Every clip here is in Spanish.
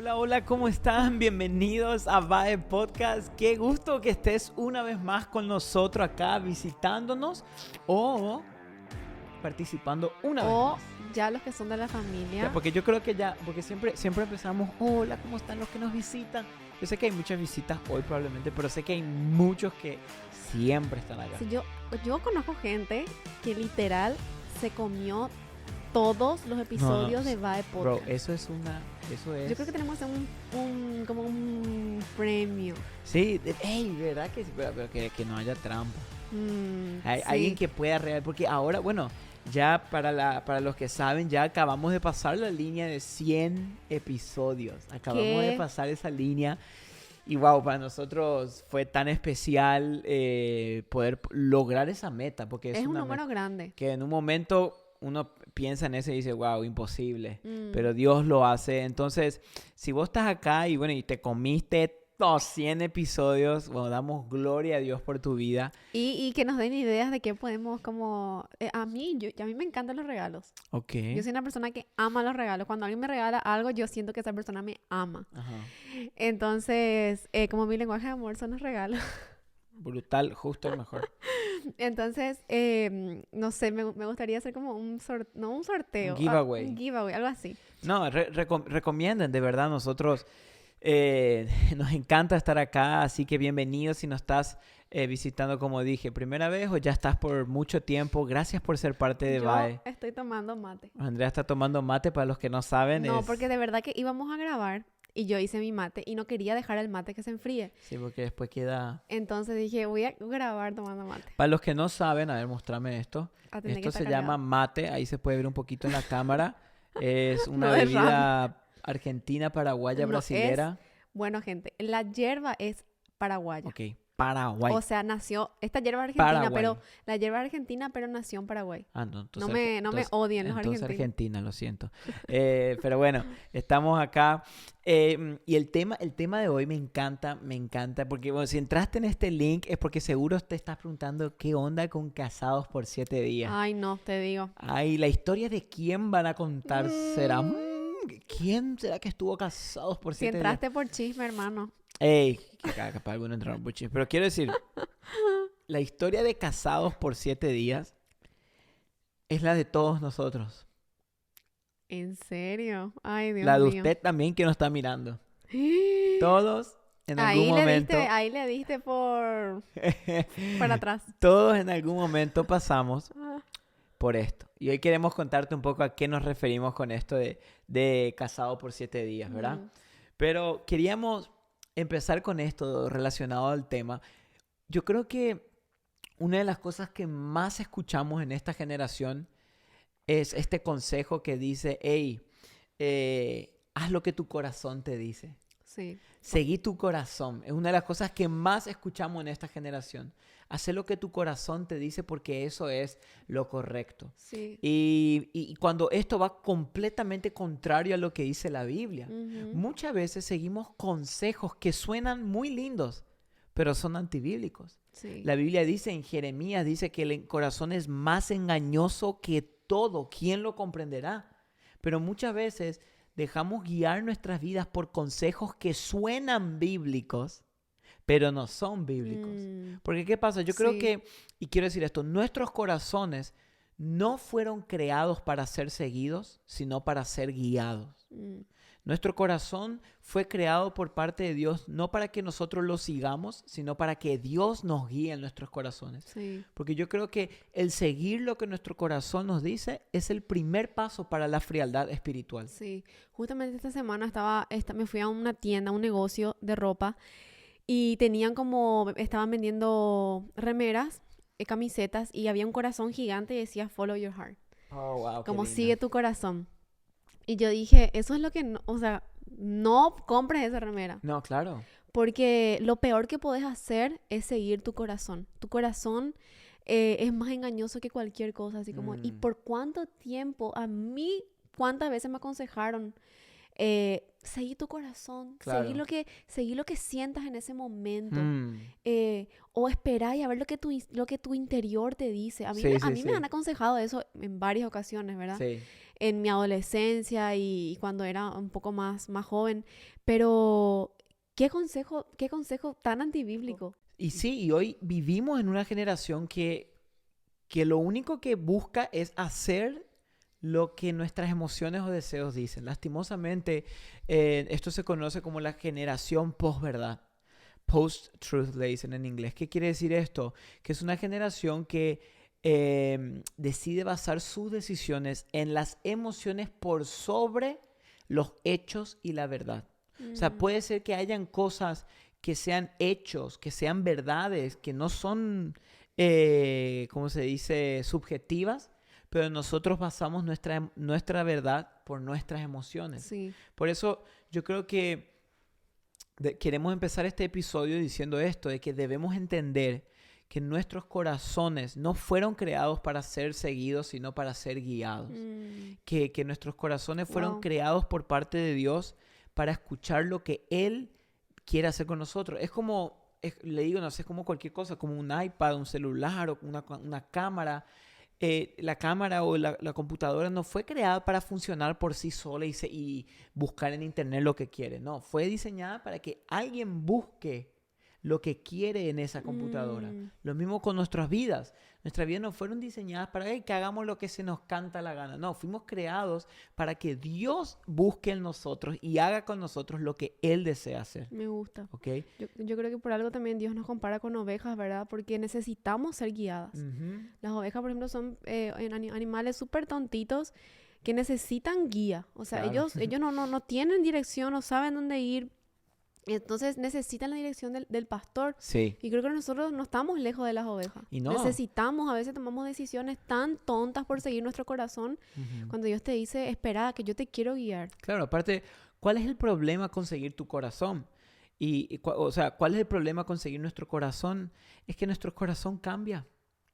Hola, hola, ¿cómo están? Bienvenidos a VAE Podcast. Qué gusto que estés una vez más con nosotros acá visitándonos o participando una vez O más. ya los que son de la familia. Ya, porque yo creo que ya, porque siempre empezamos, hola, ¿cómo están los que nos visitan? Yo sé que hay muchas visitas hoy probablemente, pero sé que hay muchos que siempre están acá. Sí, yo conozco gente que literal se comió todos los episodios de VAE Bro, Podcast. eso es. Yo creo que tenemos como un premio. Sí, hey, ¿verdad que sí? Pero que no haya trampa. Hay Sí. alguien que pueda real, porque ahora, bueno, ya para los que saben, ya acabamos de pasar la línea de 100 episodios. Acabamos de pasar esa línea. Y wow, para nosotros fue tan especial poder lograr esa meta, porque Es un una número meta grande. que en un momento uno piensa en eso y dice, wow, imposible. Pero Dios lo hace. Entonces, si vos estás acá y bueno, y te comiste los 100 episodios, bueno, damos gloria a Dios por tu vida. Y que nos den ideas de qué podemos como... a mí me encantan los regalos. Ok. Yo soy una persona que ama los regalos. Cuando alguien me regala algo, yo siento que esa persona me ama. Ajá. Entonces, como mi lenguaje de amor son los regalos. Brutal, justo el mejor. Entonces, no sé, me gustaría hacer como un sorteo. Un giveaway. Un giveaway, algo así. No, recomienden, de verdad, nosotros nos encanta estar acá, así que bienvenidos si nos estás visitando, como dije, primera vez o ya estás por mucho tiempo. Gracias por ser parte de VAE. Yo estoy tomando mate. Andrea está tomando mate, para los que no saben. No, porque de verdad que íbamos a grabar y yo hice mi mate y no quería dejar el mate que se enfríe. Sí, porque después queda... Entonces dije, voy a grabar tomando mate. Para los que no saben, a ver, mostrame esto. Tiene que Esto estar se llama cargado. mate, ahí se puede ver un poquito en la cámara. Es una No derrame. bebida argentina, paraguaya, No, brasilera. Bueno, gente, la yerba es paraguaya. Ok, Paraguay. O sea, esta yerba argentina, Paraguay. pero la yerba argentina, pero nació en Paraguay. Ah, no, No me odien los entonces argentinos. Argentina, lo siento. Pero bueno, estamos acá. Y el tema de hoy me encanta, porque bueno, si entraste en este link es porque seguro te estás preguntando qué onda con Casados por 7 días. Ay, no, te digo. Ay, la historia de quién van a contar será... ¿Quién será que estuvo casados por Si 7 días? entraste por chisme, hermano. Ey, que capaz algunos entraron por chisme. Pero quiero decir, la historia de Casados por 7 días es la de todos nosotros. ¿En serio? Ay, Dios La de mío. usted también que nos está mirando. Todos en algún momento... Ahí le diste por atrás. Todos en algún momento pasamos por esto. Y hoy queremos contarte un poco a qué nos referimos con esto de Casado por 7 días, ¿verdad? Pero queríamos empezar con esto relacionado al tema. Yo creo que una de las cosas que más escuchamos en esta generación es este consejo que dice, hey, haz lo que tu corazón te dice. Sí. Seguí tu corazón. Es una de las cosas que más escuchamos en esta generación. Hacer lo que tu corazón te dice porque eso es lo correcto. Sí. Y cuando esto va completamente contrario a lo que dice la Biblia, muchas veces seguimos consejos que suenan muy lindos, pero son antibíblicos. Sí. La Biblia dice en Jeremías, dice que el corazón es más engañoso que todo. ¿Quién lo comprenderá? Pero muchas veces dejamos guiar nuestras vidas por consejos que suenan bíblicos, pero no son bíblicos. Porque ¿qué pasa? Yo creo que, y quiero decir esto, nuestros corazones no fueron creados para ser seguidos, sino para ser guiados. Nuestro corazón fue creado por parte de Dios no para que nosotros lo sigamos, sino para que Dios nos guíe en nuestros corazones. Sí. Porque yo creo que el seguir lo que nuestro corazón nos dice es el primer paso para la frialdad espiritual. Sí. Justamente esta semana me fui a una tienda, a un negocio de ropa y estaban vendiendo remeras, camisetas y había un corazón gigante y decía Follow Your Heart. Oh, wow, Como qué linda. sigue tu corazón. Y yo dije, eso es lo que, no compres esa remera. No, claro. Porque lo peor que podés hacer es seguir tu corazón. Tu corazón es más engañoso que cualquier cosa. Así como, ¿y por cuánto tiempo? A mí, ¿cuántas veces me aconsejaron? Seguí tu corazón. Claro. Seguí lo que sientas en ese momento. Mm. O esperá y a ver lo que tu interior te dice. A mí Sí, me sí. han aconsejado eso en varias ocasiones, ¿verdad? Sí. en mi adolescencia y cuando era un poco más joven. Pero, qué consejo tan antibíblico. Y sí, y hoy vivimos en una generación que lo único que busca es hacer lo que nuestras emociones o deseos dicen. Lastimosamente, esto se conoce como la generación posverdad. Post-truth le dicen en inglés. ¿Qué quiere decir esto? Que es una generación que decide basar sus decisiones en las emociones por sobre los hechos y la verdad. O sea, puede ser que hayan cosas que sean hechos, que sean verdades, que no son, ¿cómo se dice?, subjetivas, pero nosotros basamos nuestra verdad por nuestras emociones. Sí. Por eso yo creo que queremos empezar este episodio diciendo esto, de que debemos entender que nuestros corazones no fueron creados para ser seguidos, sino para ser guiados. Que nuestros corazones fueron creados por parte de Dios para escuchar lo que Él quiere hacer con nosotros. Es como, le digo, no sé, es como cualquier cosa, como un iPad, un celular o una cámara. La cámara o la computadora no fue creada para funcionar por sí sola y buscar en internet lo que quiere. No, fue diseñada para que alguien busque lo que quiere en esa computadora. Lo mismo con nuestras vidas. Nuestras vidas no fueron diseñadas para que hagamos lo que se nos canta la gana. No, fuimos creados para que Dios busque en nosotros y haga con nosotros lo que Él desea hacer. Me gusta. ¿Ok? Yo creo que por algo también Dios nos compara con ovejas, ¿verdad? Porque necesitamos ser guiadas. Las ovejas, por ejemplo, son animales súper tontitos que necesitan guía. O sea, Claro. ellos no tienen dirección, no saben dónde ir. Entonces necesitan la dirección del pastor. Sí. Y creo que nosotros no estamos lejos de las ovejas. Y no. Necesitamos, a veces tomamos decisiones tan tontas por seguir nuestro corazón. Cuando Dios te dice, espera, que yo te quiero guiar. Claro, aparte, ¿cuál es el problema con seguir tu corazón? O sea, ¿cuál es el problema con seguir nuestro corazón? Es que nuestro corazón cambia.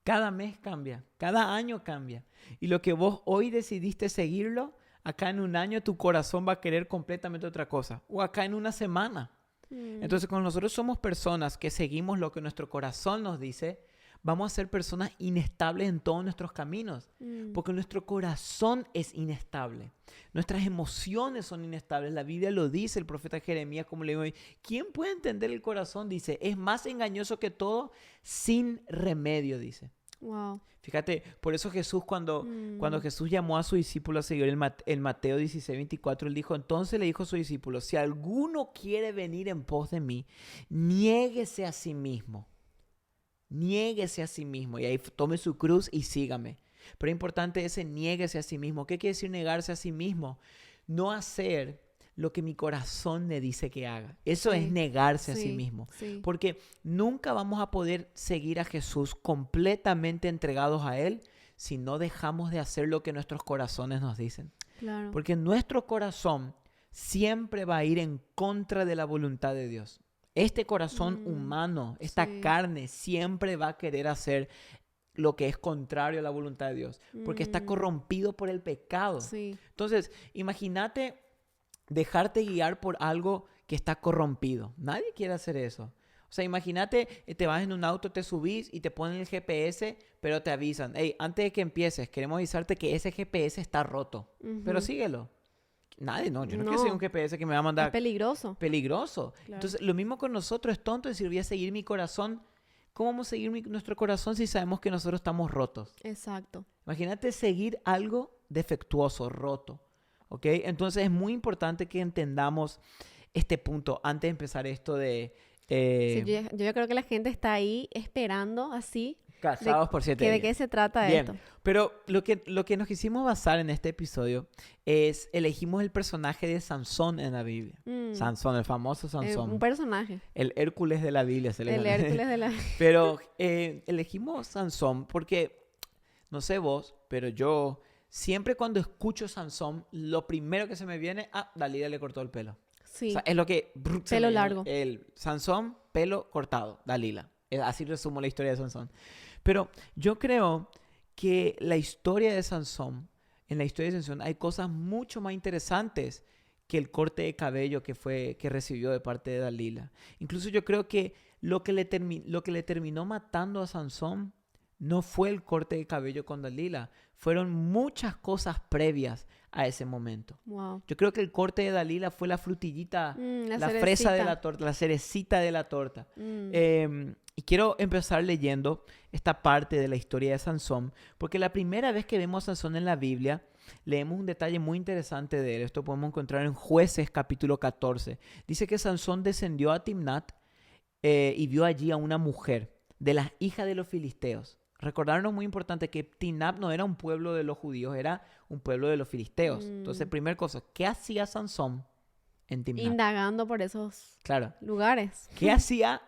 Cada mes cambia. Cada año cambia. Y lo que vos hoy decidiste seguirlo, acá en un año tu corazón va a querer completamente otra cosa. O acá en una semana. Entonces, cuando nosotros somos personas que seguimos lo que nuestro corazón nos dice, vamos a ser personas inestables en todos nuestros caminos. Porque nuestro corazón es inestable. Nuestras emociones son inestables. La Biblia lo dice, el profeta Jeremías, como le digo hoy. ¿Quién puede entender el corazón? Dice, es más engañoso que todo, sin remedio, dice. Wow. Fíjate, por eso Jesús cuando Jesús llamó a sus discípulos a seguir en Mateo 16:24, él dijo, entonces le dijo a sus discípulos, si alguno quiere venir en pos de mí, niéguese a sí mismo. Niéguese a sí mismo y ahí tome su cruz y sígame. Pero es importante ese niéguese a sí mismo. ¿Qué quiere decir negarse a sí mismo? No hacer lo que mi corazón me dice que haga. Eso es negarse a sí mismo. Sí. Porque nunca vamos a poder seguir a Jesús completamente entregados a Él si no dejamos de hacer lo que nuestros corazones nos dicen. Claro. Porque nuestro corazón siempre va a ir en contra de la voluntad de Dios. Este corazón humano, esta carne, siempre va a querer hacer lo que es contrario a la voluntad de Dios. Porque está corrompido por el pecado. Sí. Entonces, imagínate dejarte guiar por algo que está corrompido. Nadie quiere hacer eso. O sea, imagínate, te vas en un auto, te subís y te ponen el GPS, pero te avisan, hey, antes de que empieces, queremos avisarte que ese GPS está roto. Pero síguelo. Nadie, no, yo no quiero seguir un GPS que me va a mandar. Es peligroso. Peligroso. Claro. Entonces, lo mismo con nosotros, es tonto decir, voy a seguir mi corazón. ¿Cómo vamos a seguir nuestro corazón si sabemos que nosotros estamos rotos? Exacto. Imagínate seguir algo defectuoso, roto. ¿Ok? Entonces es muy importante que entendamos este punto antes de empezar esto de... Sí, yo ya creo que la gente está ahí esperando así. Casados por 7 días. ¿De qué se trata Bien, esto? pero lo que nos quisimos basar en este episodio es, elegimos el personaje de Sansón en la Biblia. Sansón, el famoso Sansón. Un personaje. El Hércules de la Biblia. El Hércules de la... Pero elegimos Sansón porque, no sé vos, pero yo... Siempre cuando escucho Sansón, lo primero que se me viene, Dalila le cortó el pelo. Sí. O sea, es lo que... Pelo largo. El Sansón, pelo cortado, Dalila. Así resumo la historia de Sansón. Pero yo creo que la historia de Sansón, en la historia de Sansón hay cosas mucho más interesantes que el corte de cabello que recibió de parte de Dalila. Incluso yo creo que lo que le terminó matando a Sansón no fue el corte de cabello con Dalila, fueron muchas cosas previas a ese momento. Wow. Yo creo que el corte de Dalila fue la frutillita, la fresa cerecita. de la torta, la cerecita de la torta. Mm. Y quiero empezar leyendo esta parte de la historia de Sansón, porque la primera vez que vemos a Sansón en la Biblia, leemos un detalle muy interesante de él. Esto podemos encontrar en Jueces capítulo 14. Dice que Sansón descendió a Timnat y vio allí a una mujer de las hijas de los filisteos. Recordarnos muy importante que Timnat no era un pueblo de los judíos, era un pueblo de los filisteos. Entonces, primera cosa, ¿qué hacía Sansón en Timnat? Indagando por esos Claro. lugares. ¿Qué hacía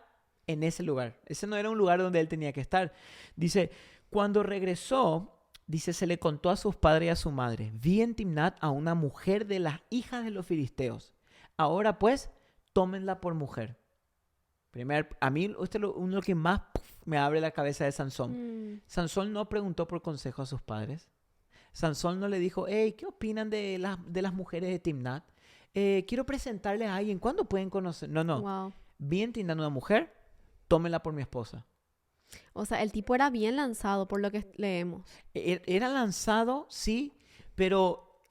en ese lugar? Ese no era un lugar donde él tenía que estar. Dice, cuando regresó, dice, se le contó a sus padres y a su madre, vi en Timnat a una mujer de las hijas de los filisteos. Ahora pues, tómenla por mujer. A mí esto es uno que más me abre la cabeza de Sansón. Sansón no preguntó por consejo a sus padres. Sansón no le dijo, hey, ¿qué opinan de las mujeres de Timnat? Quiero presentarle a alguien. ¿Cuándo pueden conocer? No. Wow. Vi en Timnat una mujer, tómenla por mi esposa. O sea, el tipo era bien lanzado por lo que leemos. Era lanzado, sí, pero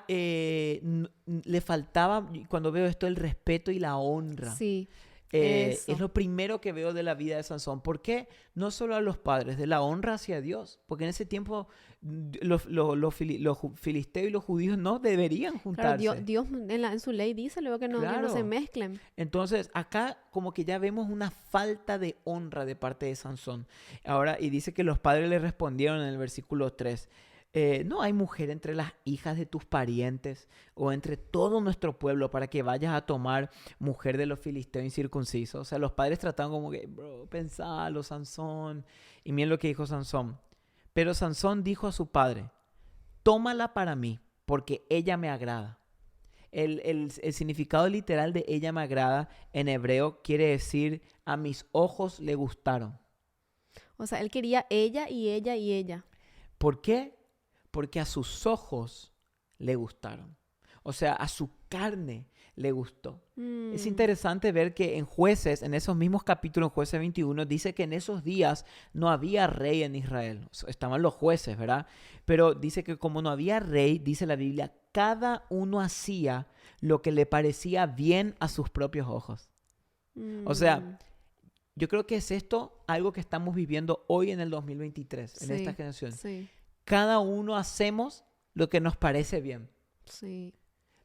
le faltaba, cuando veo esto, el respeto y la honra. Sí. Es lo primero que veo de la vida de Sansón. ¿Por qué? No solo a los padres, de la honra hacia Dios. Porque en ese tiempo los filisteos y los judíos no deberían juntarse. Claro, Dios en su ley dice luego que no se mezclen. Entonces, acá como que ya vemos una falta de honra de parte de Sansón. Ahora, y dice que los padres le respondieron en el versículo 3. No hay mujer entre las hijas de tus parientes o entre todo nuestro pueblo para que vayas a tomar mujer de los filisteos incircuncisos. O sea, los padres trataban como que, bro, pensalo, Sansón. Y miren lo que dijo Sansón. Pero Sansón dijo a su padre, tómala para mí, porque ella me agrada. El significado literal de ella me agrada en hebreo quiere decir a mis ojos le gustaron. O sea, él quería ella y ella y ella. ¿Por qué? Porque a sus ojos le gustaron. O sea, a su carne le gustó. Es interesante ver que en Jueces, en esos mismos capítulos, en Jueces 21, dice que en esos días no había rey en Israel. O sea, estaban los jueces, ¿verdad? Pero dice que como no había rey, dice la Biblia, cada uno hacía lo que le parecía bien a sus propios ojos. O sea, yo creo que es esto algo que estamos viviendo hoy en el 2023, en esta generación. Sí. Cada uno hacemos lo que nos parece bien. Sí.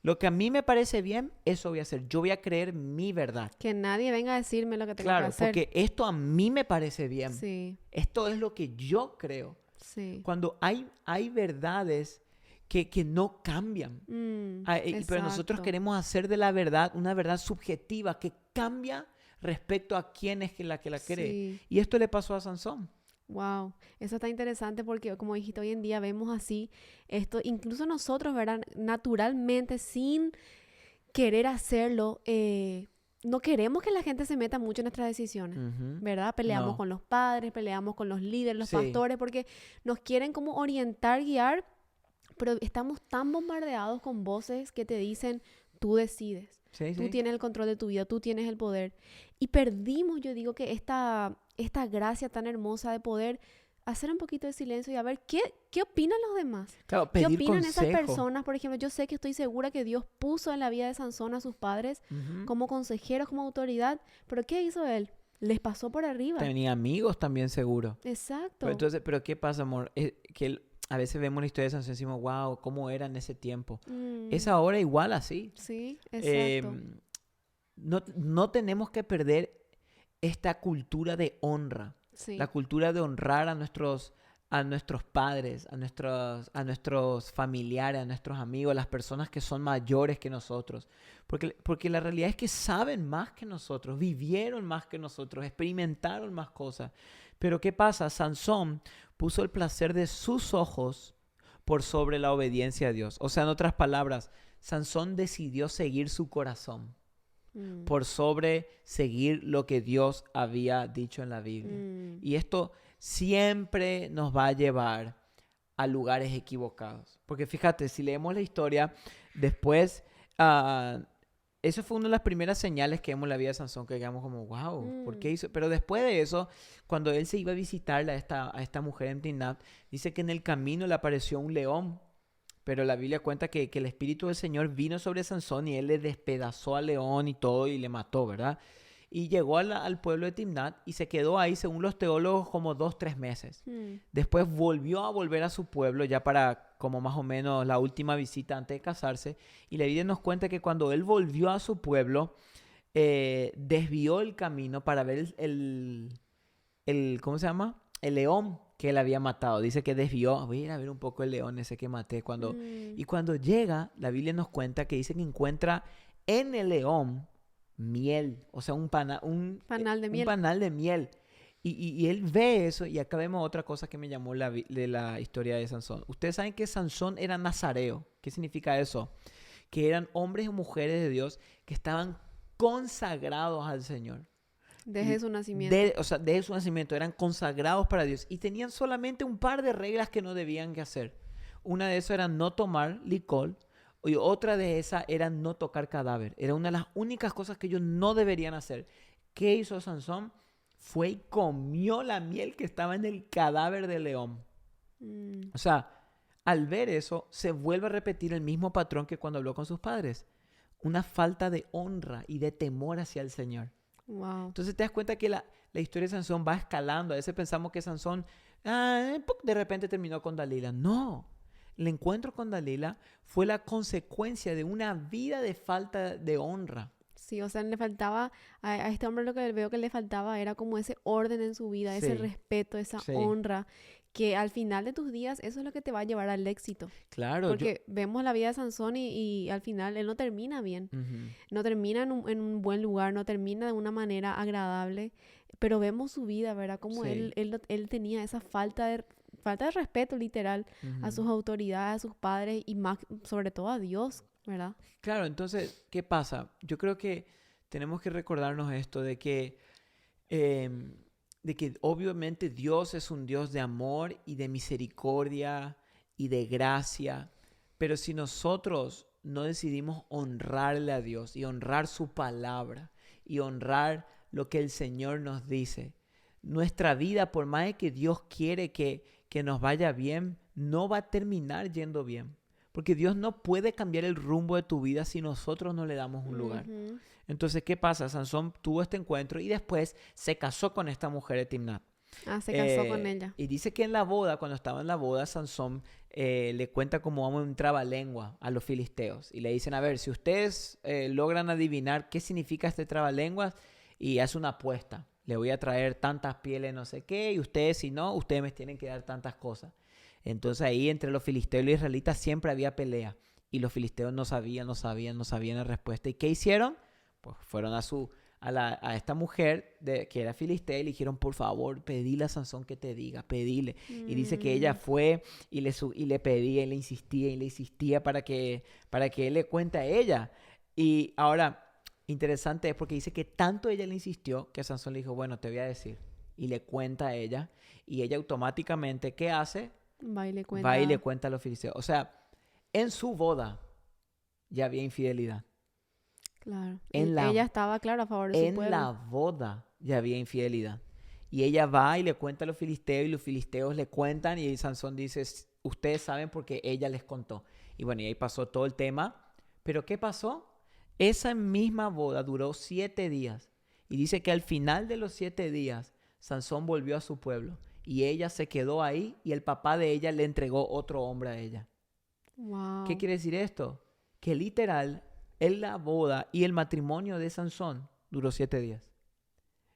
Lo que a mí me parece bien, eso voy a hacer. Yo voy a creer mi verdad. Que nadie venga a decirme lo que tengo que hacer. Claro, porque esto a mí me parece bien. Sí. Esto es lo que yo creo. Sí. Cuando hay verdades que no cambian. Pero nosotros queremos hacer de la verdad una verdad subjetiva que cambia respecto a quién es la que la cree. Sí. Y esto le pasó a Sansón. Wow, eso está interesante porque como dijiste, hoy en día vemos así esto, incluso nosotros, ¿verdad? Naturalmente, sin querer hacerlo, no queremos que la gente se meta mucho en nuestras decisiones, ¿verdad? Peleamos con los padres, peleamos con los líderes, los pastores, porque nos quieren como orientar, guiar, pero estamos tan bombardeados con voces que te dicen, tú decides, tú tienes el control de tu vida, tú tienes el poder. Y perdimos, yo digo, que esta gracia tan hermosa de poder hacer un poquito de silencio y a ver qué opinan los demás. Claro, ¿Qué pedir opinan consejo. esas personas? Por ejemplo, yo sé que estoy segura que Dios puso en la vida de Sansón a sus padres como consejeros, como autoridad, pero ¿qué hizo él? Les pasó por arriba. Tenía amigos también, seguro. Exacto. Pero ¿qué pasa, amor? A veces vemos la historia de Sansón y decimos, wow, ¿cómo era en ese tiempo? Es ahora igual así. Sí, exacto. No tenemos que perder esta cultura de honra. Sí. La cultura de honrar a nuestros padres, a nuestros familiares, a nuestros amigos, a las personas que son mayores que nosotros. Porque la realidad es que saben más que nosotros, vivieron más que nosotros, experimentaron más cosas. Pero ¿qué pasa? Sansón puso el placer de sus ojos por sobre la obediencia a Dios. O sea, en otras palabras, Sansón decidió seguir su corazón por sobre seguir lo que Dios había dicho en la Biblia. Y esto siempre nos va a llevar a lugares equivocados. Porque fíjate, si leemos la historia, después eso fue una de las primeras señales que vemos en la vida de Sansón, que quedamos como, wow, ¿por qué hizo? Pero después de eso, cuando él se iba a visitarla a esta mujer en Timnat, dice que en el camino le apareció un león. Pero la Biblia cuenta que el Espíritu del Señor vino sobre Sansón y él le despedazó al león y todo y le mató, ¿verdad? Y llegó al pueblo de Timnat y se quedó ahí, según los teólogos, como 2-3 meses. Después volver a su pueblo ya para como más o menos la última visita antes de casarse. Y la Biblia nos cuenta que cuando él volvió a su pueblo, desvió el camino para ver ¿cómo se llama? El león que él había matado. Dice que desvió. Voy a ir a ver un poco el león ese que maté. Y cuando llega, la Biblia nos cuenta que dice que encuentra en el león miel, o sea, un panal de miel. Un panal de miel. Y él ve eso, y acá vemos otra cosa que me llamó de la historia de Sansón. Ustedes saben que Sansón era nazareo. ¿Qué significa eso? Que eran hombres y mujeres de Dios que estaban consagrados al Señor. Desde su nacimiento. Desde su nacimiento eran consagrados para Dios y tenían solamente un par de reglas que no debían que hacer. Una de esas era no tomar licor. Y otra de esas era no tocar cadáver. Era una de las únicas cosas que ellos no deberían hacer. ¿Qué hizo Sansón? Fue y comió la miel que estaba en el cadáver del león. O sea, al ver eso, se vuelve a repetir el mismo patrón que cuando habló con sus padres. Una falta de honra y de temor hacia el Señor. Wow. Entonces te das cuenta que la historia de Sansón va escalando. A veces pensamos que Sansón de repente terminó con Dalila. No. El encuentro con Dalila fue la consecuencia de una vida de falta de honra. Sí, o sea, le faltaba a este hombre, lo que veo que le faltaba era como ese orden en su vida, ese respeto, esa honra, que al final de tus días eso es lo que te va a llevar al éxito. Claro. Porque vemos la vida de Sansón y al final él no termina bien, no termina en un buen lugar, no termina de una manera agradable, pero vemos su vida, ¿verdad? Como él tenía esa falta de respeto literal a sus autoridades, a sus padres y más, sobre todo a Dios, ¿verdad? Claro, entonces, ¿qué pasa? Yo creo que tenemos que recordarnos esto de que obviamente Dios es un Dios de amor y de misericordia y de gracia, pero si nosotros no decidimos honrarle a Dios y honrar su palabra y honrar lo que el Señor nos dice, nuestra vida, por más de que Dios quiere que nos vaya bien, no va a terminar yendo bien. Porque Dios no puede cambiar el rumbo de tu vida si nosotros no le damos un lugar. Entonces, ¿qué pasa? Sansón tuvo este encuentro y después se casó con esta mujer de Timnat. Se casó con ella. Y dice que en la boda, cuando estaba en la boda, Sansón le cuenta como un trabalengua a los filisteos. Y le dicen, a ver, si ustedes logran adivinar qué significa este trabalenguas, y hace una apuesta. Le voy a traer tantas pieles, no sé qué, y ustedes, si no, ustedes me tienen que dar tantas cosas. Entonces ahí entre los filisteos y los israelitas siempre había pelea. Y los filisteos no sabían la respuesta. ¿Y qué hicieron? Pues fueron a esta mujer que era filistea y le dijeron, por favor, pedile a Sansón que te diga, pedile. Y dice que ella fue y le pedía y le insistía para que él le cuente a ella. Y ahora, interesante es porque dice que tanto ella le insistió que Sansón le dijo, bueno, te voy a decir. Y le cuenta a ella. Y ella automáticamente, ¿qué hace? Va y le cuenta a los filisteos. O sea, en su boda ya había infidelidad. Claro. Ella estaba, claro, a favor de su pueblo. En la boda ya había infidelidad. Y ella va y le cuenta a los filisteos y los filisteos le cuentan y Sansón dice, ustedes saben porque ella les contó. Y bueno, y ahí pasó todo el tema. ¿Pero qué pasó? Esa misma boda duró 7 días. Y dice que al final de los 7 días, Sansón volvió a su pueblo. Y ella se quedó ahí y el papá de ella le entregó otro hombre a ella. Wow. ¿Qué quiere decir esto? Que literal, en la boda y el matrimonio de Sansón duró 7 días.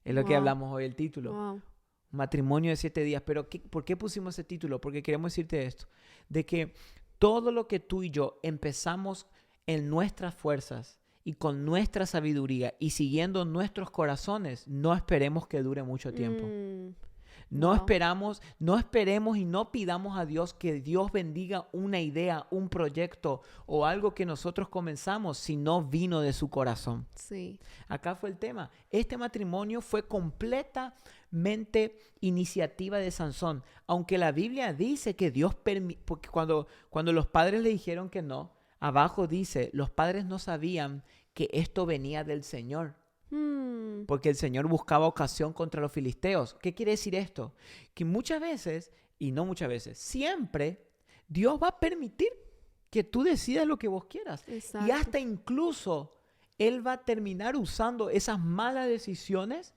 Es lo que hablamos hoy, el título. Wow. Matrimonio de 7 días. Pero ¿por qué pusimos ese título? Porque queremos decirte esto. De que todo lo que tú y yo empezamos en nuestras fuerzas y con nuestra sabiduría y siguiendo nuestros corazones, no esperemos que dure mucho tiempo. No esperemos y no pidamos a Dios que Dios bendiga una idea, un proyecto o algo que nosotros comenzamos si no vino de su corazón. Sí. Acá fue el tema. Este matrimonio fue completamente iniciativa de Sansón. Aunque la Biblia dice que Dios porque cuando los padres le dijeron que no, abajo dice, los padres no sabían que esto venía del Señor. Mm, Porque el Señor buscaba ocasión contra los filisteos. ¿Qué quiere decir esto? Que muchas veces, y no muchas veces, siempre Dios va a permitir que tú decidas lo que vos quieras. Y exacto. hasta incluso Él va a terminar usando esas malas decisiones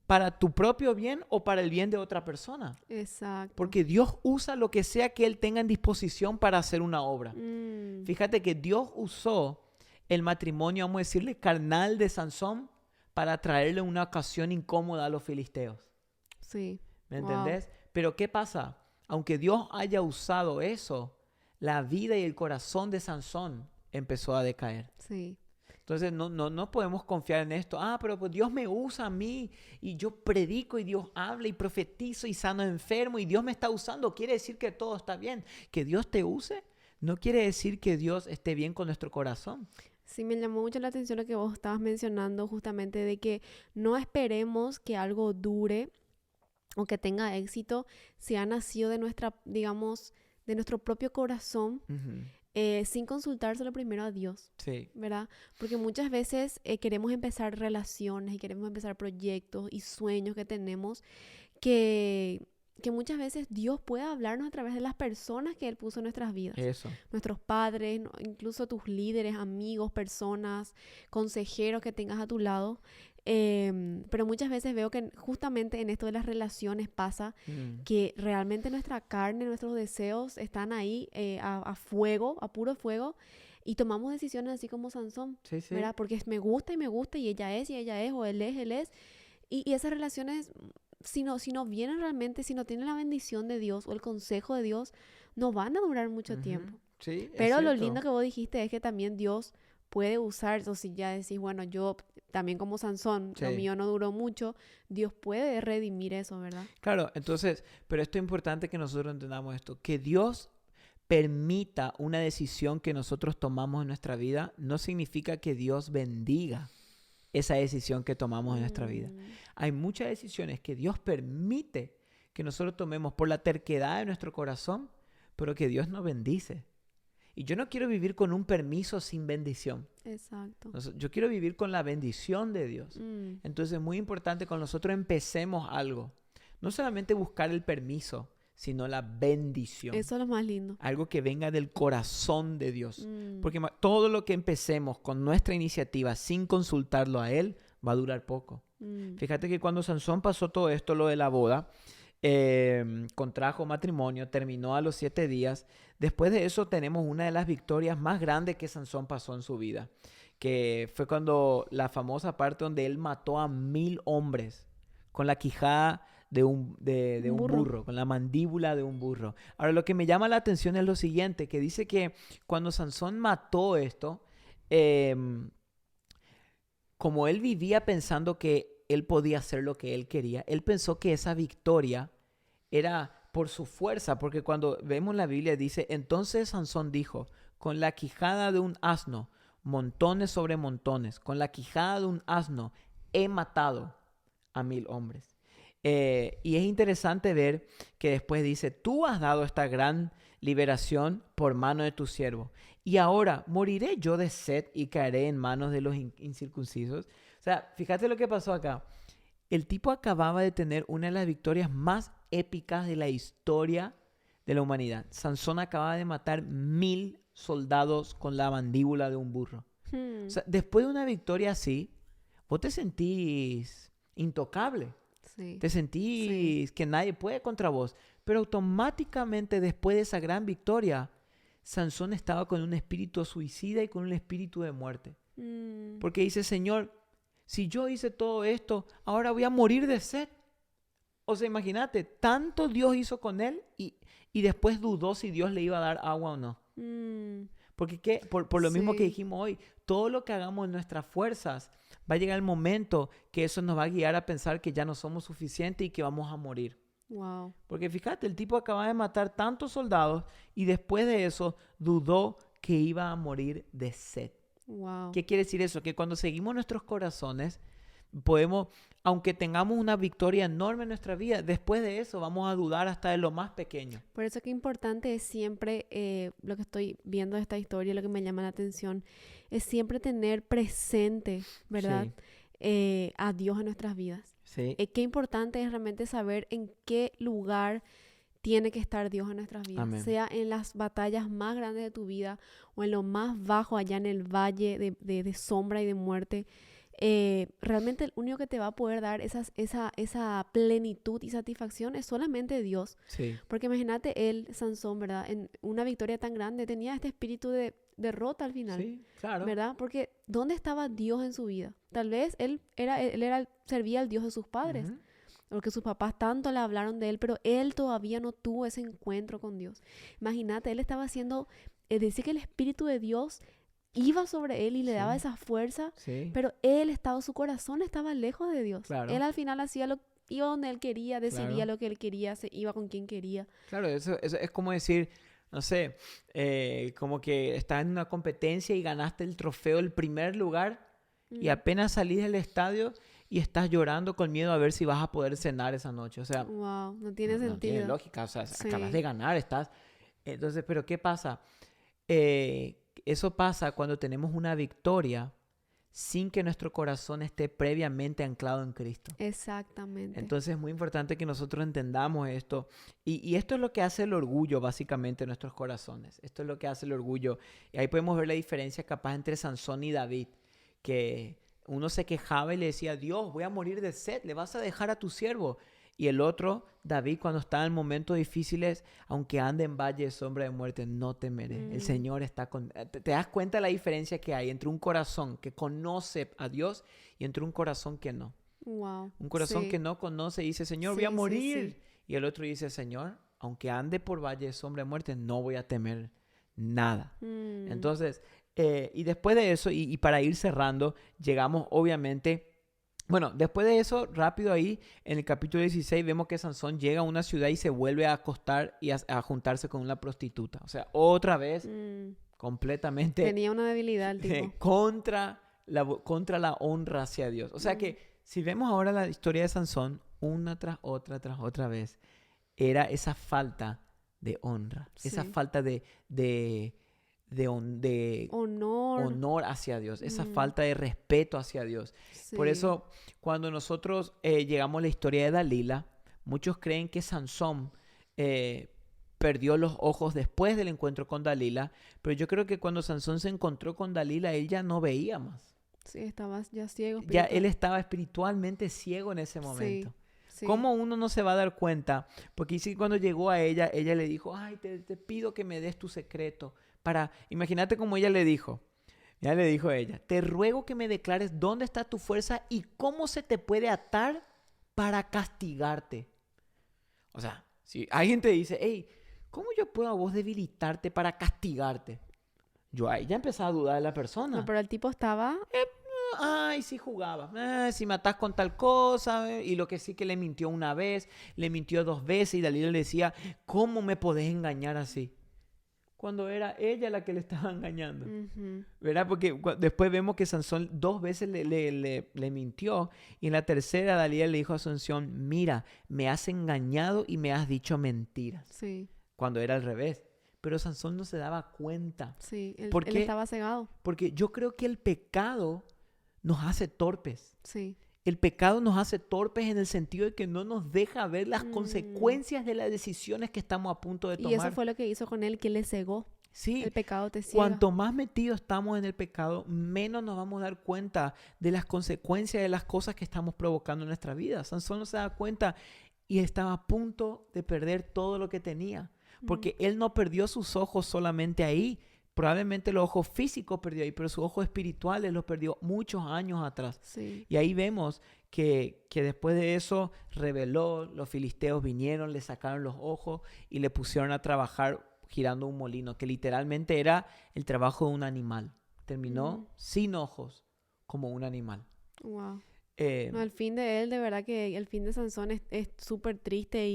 para tu propio bien o para el bien de otra persona. Exacto. Porque Dios usa lo que sea que Él tenga en disposición para hacer una obra. Mm, Fíjate que Dios usó el matrimonio, vamos a decirle, carnal de Sansón para traerle una ocasión incómoda a los filisteos. sí. ¿Me Wow. entendés? Pero ¿qué pasa? Aunque Dios haya usado eso, la vida y el corazón de Sansón empezó a decaer. Sí. Entonces no podemos confiar en esto. Pero pues Dios me usa a mí y yo predico y Dios habla y profetizo y sano enfermo y Dios me está usando. Quiere decir que todo está bien. Que Dios te use no quiere decir que Dios esté bien con nuestro corazón. Sí, me llamó mucho la atención lo que vos estabas mencionando justamente de que no esperemos que algo dure o que tenga éxito si ha nacido de nuestra, digamos, de nuestro propio corazón, Ujú. sin consultárselo primero a Dios, Sí. ¿verdad? Porque muchas veces queremos empezar relaciones y queremos empezar proyectos y sueños que tenemos que muchas veces Dios puede hablarnos a través de las personas que Él puso en nuestras vidas. Eso. Nuestros padres, incluso tus líderes, amigos, personas, consejeros que tengas a tu lado. Pero muchas veces veo que justamente en esto de las relaciones pasa que realmente nuestra carne, nuestros deseos están ahí a fuego, a puro fuego, y tomamos decisiones así como Sansón, Sí, sí. ¿verdad? Porque me gusta, y ella es, o él es. Y esas relaciones, si no vienen realmente, si no tienen la bendición de Dios o el consejo de Dios, no van a durar mucho Ujú. tiempo. Sí, es Pero lo cierto. lindo que vos dijiste es que también Dios puede usar, o si ya decís, bueno, yo también como Sansón, lo Sí. mío no duró mucho, Dios puede redimir eso, ¿verdad? Claro, entonces, pero esto es importante que nosotros entendamos esto, que Dios permita una decisión que nosotros tomamos en nuestra vida, no significa que Dios bendiga esa decisión que tomamos en nuestra vida. Hay muchas decisiones que Dios permite que nosotros tomemos por la terquedad de nuestro corazón, pero que Dios nos bendice. Y yo no quiero vivir con un permiso sin bendición. Exacto. Yo quiero vivir con la bendición de Dios. Mm, Entonces es muy importante cuando nosotros empecemos algo, no solamente buscar el permiso, sino la bendición. Eso es lo más lindo. Algo que venga del corazón de Dios. Mm, Porque todo lo que empecemos con nuestra iniciativa sin consultarlo a Él va a durar poco. mm, Fíjate que cuando Sansón pasó todo esto, lo de la boda, contrajo matrimonio, terminó a los 7 días. Después de eso tenemos una de las victorias más grandes que Sansón pasó en su vida, que fue cuando la famosa parte donde él mató a 1000 hombres con la quijada de un burro, con la mandíbula de un burro. Ahora, lo que me llama la atención es lo siguiente, que dice que cuando Sansón mató esto, como él vivía pensando que él podía hacer lo que él quería, él pensó que esa victoria era por su fuerza, porque cuando vemos la Biblia dice, entonces Sansón dijo, con la quijada de un asno, montones sobre montones, con la quijada de un asno he matado a 1000 hombres. Y es interesante ver que después dice, tú has dado esta gran liberación por mano de tu siervo. Y ahora, ¿moriré yo de sed y caeré en manos de los incircuncisos? O sea, fíjate lo que pasó acá. El tipo acababa de tener una de las victorias más épicas de la historia de la humanidad. Sansón acababa de matar 1000 soldados con la mandíbula de un burro. O sea, después de una victoria así, vos te sentís intocable. sí. Te sentís que nadie puede contra vos. Pero automáticamente después de esa gran victoria, Sansón estaba con un espíritu suicida y con un espíritu de muerte. Mm, Porque dice, Señor, si yo hice todo esto, ahora voy a morir de sed. O sea, imagínate, tanto Dios hizo con él y después dudó si Dios le iba a dar agua o no. mm, Porque por lo mismo que sí. dijimos hoy, todo lo que hagamos en nuestras fuerzas, va a llegar el momento que eso nos va a guiar a pensar que ya no somos suficientes y que vamos a morir. Wow. Porque fíjate, el tipo acaba de matar tantos soldados y después de eso dudó que iba a morir de sed. Wow. ¿Qué quiere decir eso? Que cuando seguimos nuestros corazones, podemos, aunque tengamos una victoria enorme en nuestra vida, después de eso vamos a dudar hasta de lo más pequeño. Por eso que importante es siempre, lo que estoy viendo de esta historia, lo que me llama la atención, es siempre tener presente, ¿verdad? A Dios en nuestras vidas. Sí. Qué importante es realmente saber en qué lugar tiene que estar Dios en nuestras vidas. Amén. Sea en las batallas más grandes de tu vida o en lo más bajo, allá en el valle de sombra y de muerte. Realmente el único que te va a poder dar esa plenitud y satisfacción es solamente Dios. Sí. Porque imagínate él, Sansón, ¿verdad? En una victoria tan grande tenía este espíritu de derrota al final. Sí, claro. ¿Verdad? Porque ¿dónde estaba Dios en su vida? Tal vez servía al Dios de sus padres. Ujú. Porque sus papás tanto le hablaron de él, pero él todavía no tuvo ese encuentro con Dios. Imagínate, él estaba haciendo, dice que el Espíritu de Dios iba sobre él y le daba Sí. esa fuerza, Sí. pero su corazón estaba lejos de Dios. Claro. Él al final iba donde él quería, decidía Claro. lo que él quería, se iba con quien quería. Claro, eso es como decir, no sé, como que estás en una competencia y ganaste el trofeo, el primer lugar, y apenas salís del estadio y estás llorando con miedo a ver si vas a poder cenar esa noche. O sea, Wow, no tiene no sentido. tiene lógica. O sea, Sí. acabas de ganar, estás... Entonces, ¿pero qué pasa? Eso pasa cuando tenemos una victoria sin que nuestro corazón esté previamente anclado en Cristo. Exactamente. Entonces es muy importante que nosotros entendamos esto. Y esto es lo que hace el orgullo básicamente en nuestros corazones. Esto es lo que hace el orgullo. Y ahí podemos ver la diferencia capaz entre Sansón y David. Que uno se quejaba y le decía, Dios, voy a morir de sed, le vas a dejar a tu siervo. Y el otro, David, cuando está en momentos difíciles, aunque ande en valle de sombra de muerte, no temeré. El Señor está con... ¿Te das cuenta de la diferencia que hay entre un corazón que conoce a Dios y entre un corazón que no? Wow. Un corazón Sí. que no conoce y dice, Señor, voy Sí, a sí, morir. sí. Y el otro dice, Señor, aunque ande por valle de sombra de muerte, no voy a temer nada. Entonces, y después de eso, y para ir cerrando, llegamos obviamente... Bueno, después de eso, rápido ahí, en el capítulo 16, vemos que Sansón llega a una ciudad y se vuelve a acostar y a juntarse con una prostituta. O sea, otra vez, completamente Tenía una debilidad el tipo. contra la honra hacia Dios. O sea que, si vemos ahora la historia de Sansón, una tras otra vez, era esa falta de honra, esa Sí. falta de Honor. honor hacia Dios, esa falta de respeto hacia Dios. Por Sí. eso, cuando nosotros llegamos a la historia de Dalila, muchos creen que Sansón perdió los ojos después del encuentro con Dalila, pero yo creo que cuando Sansón se encontró con Dalila, él ya no veía más. Sí, estaba ya ciego. Ya él espiritual. estaba espiritualmente ciego en ese momento. Sí. ¿Cómo uno no se va a dar cuenta? Porque dice que cuando llegó a ella, ella le dijo, ay, te pido que me des tu secreto. Imagínate cómo ella le dijo. Ya le dijo ella, te ruego que me declares dónde está tu fuerza y cómo se te puede atar para castigarte. O sea, si alguien te dice, hey, ¿cómo yo puedo a vos debilitarte para castigarte? Yo ahí ya empecé a dudar de la persona. No, pero el tipo estaba... Ay, sí jugaba. Si matás con tal cosa. Y lo que sí que le mintió una vez, le mintió 2 veces. Y Dalila le decía, ¿cómo me podés engañar así? Cuando era ella la que le estaba engañando. ¿Verdad? Porque después vemos que Sansón 2 veces le mintió. Y en la tercera Dalila le dijo a Sansón, mira, me has engañado y me has dicho mentiras. Sí, Cuando era al revés. Pero Sansón no se daba cuenta. sí. ¿Por Él qué? estaba cegado. Porque yo creo que el pecado nos hace torpes. Sí. El pecado nos hace torpes en el sentido de que no nos deja ver las consecuencias de las decisiones que estamos a punto de tomar. Y eso fue lo que hizo con él, que le cegó. Sí, El pecado te ciega. cuanto más metidos estamos en el pecado, menos nos vamos a dar cuenta de las consecuencias de las cosas que estamos provocando en nuestra vida. Sansón no se da cuenta y estaba a punto de perder todo lo que tenía. Porque él no perdió sus ojos solamente ahí. Probablemente los ojos físicos perdió ahí, pero sus ojos espirituales los perdió muchos años atrás. Sí. Y ahí vemos que después de eso rebeló, los filisteos vinieron, le sacaron los ojos y le pusieron a trabajar girando un molino, que literalmente era el trabajo de un animal. Terminó sin ojos, como un animal. Wow. No, el fin de él, de verdad que el fin de Sansón es súper triste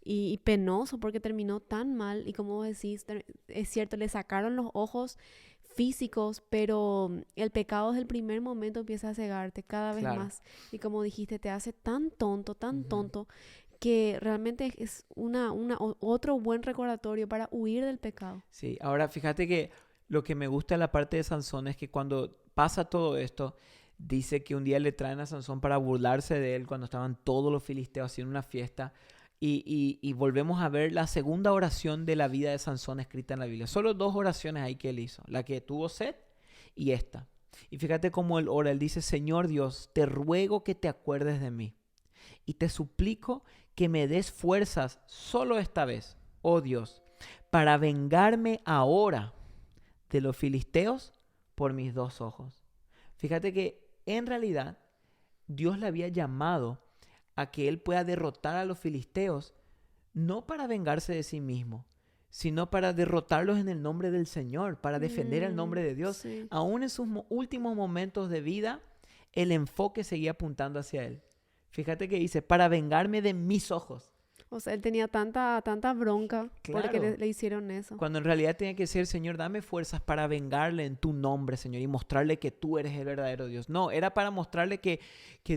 y penoso porque terminó tan mal. Y como vos decís, es cierto, le sacaron los ojos físicos, pero el pecado desde el primer momento empieza a cegarte cada vez Claro. más. Y como dijiste, te hace tan tonto, Ujú. que realmente es otro buen recordatorio para huir del pecado. Sí, ahora fíjate que lo que me gusta de la parte de Sansón es que cuando pasa todo esto, dice que un día le traen a Sansón para burlarse de él cuando estaban todos los filisteos haciendo una fiesta. Y volvemos a ver la segunda oración de la vida de Sansón escrita en la Biblia. Solo dos oraciones ahí que él hizo, la que tuvo sed y esta. Y fíjate cómo él ora, él dice, Señor Dios, te ruego que te acuerdes de mí y te suplico que me des fuerzas solo esta vez, oh Dios, para vengarme ahora de los filisteos por mis dos ojos. Fíjate que en realidad Dios le había llamado a que él pueda derrotar a los filisteos, no para vengarse de sí mismo, sino para derrotarlos en el nombre del Señor, para defender el nombre de Dios. Sí. Aún en sus últimos momentos de vida, el enfoque seguía apuntando hacia él. Fíjate que dice, para vengarme de mis ojos. O sea, él tenía tanta bronca porque Claro. le hicieron eso. Cuando en realidad tenía que ser, Señor, dame fuerzas para vengarle en tu nombre, Señor, y mostrarle que tú eres el verdadero Dios. No, era para mostrarle que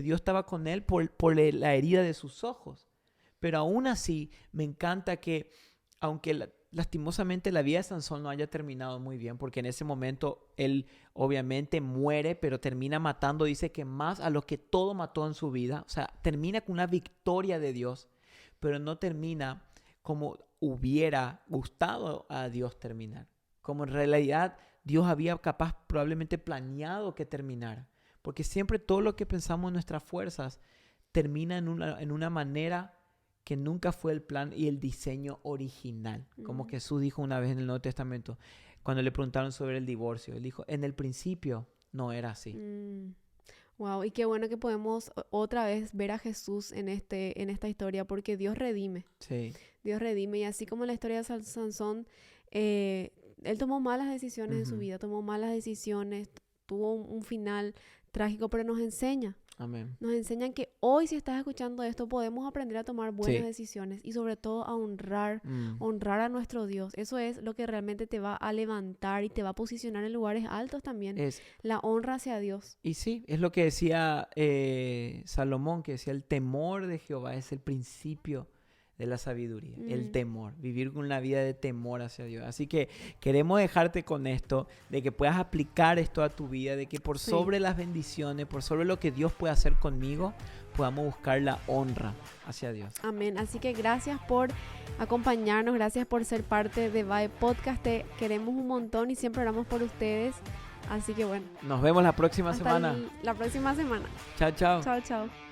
Dios estaba con él por la herida de sus ojos. Pero aún así, me encanta que, aunque lastimosamente la vida de Sansón no haya terminado muy bien, porque en ese momento él obviamente muere, pero termina matando, dice que más a los que todo mató en su vida. O sea, termina con una victoria de Dios, pero no termina como hubiera gustado a Dios terminar. Como en realidad Dios había capaz probablemente planeado que terminara. Porque siempre todo lo que pensamos en nuestras fuerzas termina en una manera que nunca fue el plan y el diseño original. Como Mm. Jesús dijo una vez en el Nuevo Testamento, cuando le preguntaron sobre el divorcio. Él dijo, en el principio no era así. Wow, y qué bueno que podemos otra vez ver a Jesús en esta historia, porque Dios redime. Sí. Dios redime. Y así como en la historia de Sansón, él tomó malas decisiones en su Ujú. vida, tomó malas decisiones, tuvo un final trágico, pero nos enseña. Amén. Nos enseñan que hoy, si estás escuchando esto, podemos aprender a tomar buenas Sí. decisiones y sobre todo a honrar Mm. a nuestro Dios. Eso es lo que realmente te va a levantar y te va a posicionar en lugares altos también. Es, La honra hacia Dios. y sí, es lo que decía Salomón, que decía, el temor de Jehová es el principio de la sabiduría, el Mm, temor, vivir con una vida de temor hacia Dios. Así que queremos dejarte con esto, de que puedas aplicar esto a tu vida, de que por sí. sobre las bendiciones, por sobre lo que Dios puede hacer conmigo, podamos buscar la honra hacia Dios. Amén. Así que gracias por acompañarnos, gracias por ser parte de Vibe Podcast. Te queremos un montón y siempre oramos por ustedes. Así que bueno, Nos vemos la próxima hasta semana. la próxima semana. Chao, chao. Chao, chao.